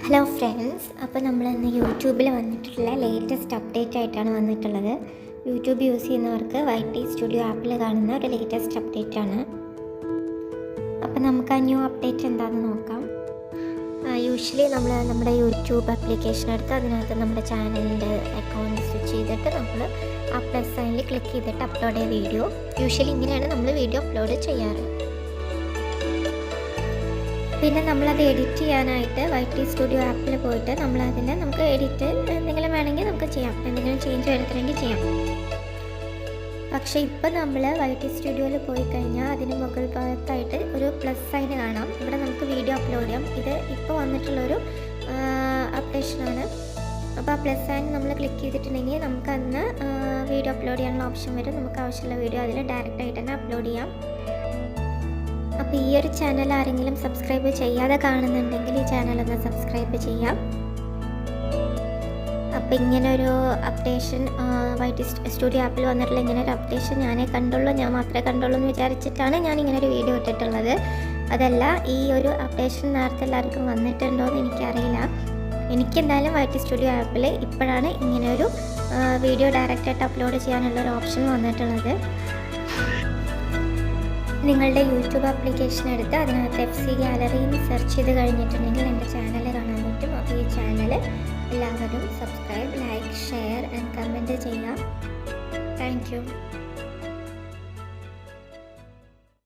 Hello friends, അപ്പോൾ നമ്മളിന്ന് യൂട്യൂബിൽ വന്നിട്ടുള്ള ലേറ്റസ്റ്റ് അപ്ഡേറ്റ് ആയിട്ടാണ് വന്നിട്ടുള്ളത്. യൂട്യൂബ് യൂസ് ചെയ്യുന്നവർക്ക് YT സ്റ്റുഡിയോ ആപ്പിൽ കാണുന്ന ഒരു ലേറ്റസ്റ്റ് അപ്ഡേറ്റ് ആണ്. അപ്പോൾ നമുക്ക് ആ ന്യൂ അപ്ഡേറ്റ് എന്താണെന്ന് നോക്കാം. യൂഷ്വലി നമ്മൾ നമ്മുടെ യൂട്യൂബ് ആപ്ലിക്കേഷൻ എടുത്ത് അതിനകത്ത് നമ്മുടെ ചാനലിൻ്റെ അക്കൗണ്ട് സ്വിച്ച് ചെയ്തിട്ട് നമ്മൾ ആ പ്ലസ് സൈനിൽ ക്ലിക്ക് ചെയ്തിട്ട് അപ്ലോഡ് ചെയ്ത വീഡിയോ, യൂഷ്വലി ഇങ്ങനെയാണ് നമ്മൾ വീഡിയോ അപ്ലോഡ് ചെയ്യാറ്. പിന്നെ നമ്മളത് എഡിറ്റ് ചെയ്യാനായിട്ട് YT സ്റ്റുഡിയോ ആപ്പിൽ പോയിട്ട് നമുക്ക് എഡിറ്റ് എന്തെങ്കിലും വേണമെങ്കിൽ നമുക്ക് ചെയ്യാം, എന്തെങ്കിലും ചേഞ്ച് വരുത്തണമെങ്കിൽ ചെയ്യാം. പക്ഷേ ഇപ്പോൾ നമ്മൾ YT സ്റ്റുഡിയോയിൽ പോയി കഴിഞ്ഞാൽ അതിന് മുകൾ ഭാഗത്തായിട്ട് ഒരു പ്ലസ് സൈൻ കാണാം. ഇവിടെ നമുക്ക് വീഡിയോ അപ്ലോഡ് ചെയ്യാം. ഇത് ഇപ്പോൾ വന്നിട്ടുള്ളൊരു അപ്ഡേഷനാണ്. അപ്പോൾ ആ പ്ലസ് സൈൻ നമ്മൾ ക്ലിക്ക് ചെയ്തിട്ടുണ്ടെങ്കിൽ നമുക്ക് അന്ന് വീഡിയോ അപ്ലോഡ് ചെയ്യാനുള്ള ഓപ്ഷൻ വരും. നമുക്ക് ആവശ്യമുള്ള വീഡിയോ അതിൽ ഡയറക്റ്റായിട്ട് തന്നെ അപ്ലോഡ് ചെയ്യാം. അപ്പോൾ ഈ ഒരു ചാനൽ ആരെങ്കിലും സബ്സ്ക്രൈബ് ചെയ്യാതെ കാണുന്നുണ്ടെങ്കിൽ ഈ ചാനലൊന്ന് സബ്സ്ക്രൈബ് ചെയ്യാം. അപ്പോൾ ഇങ്ങനൊരു അപ്ഡേഷൻ YT സ്റ്റുഡിയോ ആപ്പിൽ വന്നിട്ടുള്ള ഇങ്ങനൊരു അപ്ഡേഷൻ ഞാൻ മാത്രമേ കണ്ടുള്ളൂ എന്ന് വിചാരിച്ചിട്ടാണ് ഞാൻ ഇങ്ങനൊരു വീഡിയോ ഇട്ടിട്ടുള്ളത്. അതല്ല, ഈ ഒരു അപ്ഡേഷൻ നേരത്തെ എല്ലാവർക്കും വന്നിട്ടുണ്ടോ എന്ന് എനിക്കറിയില്ല. എനിക്കെന്തായാലും YT സ്റ്റുഡിയോ ആപ്പിൽ ഇപ്പോഴാണ് ഇങ്ങനെയൊരു വീഡിയോ ഡയറക്റ്റായിട്ട് അപ്ലോഡ് ചെയ്യാനുള്ളൊരു ഓപ്ഷൻ വന്നിട്ടുള്ളത്. നിങ്ങളുടെ യൂട്യൂബ് ആപ്ലിക്കേഷൻ എടുത്ത് അതിനകത്ത് FC ഗാലറി സെർച്ച് ചെയ്ത് കഴിഞ്ഞിട്ടുണ്ടെങ്കിൽ എൻ്റെ ചാനൽ കാണാൻ പറ്റും. അപ്പോൾ ഈ ചാനൽ എല്ലാവരും subscribe, like, share and comment ചെയ്യാം. Thank U.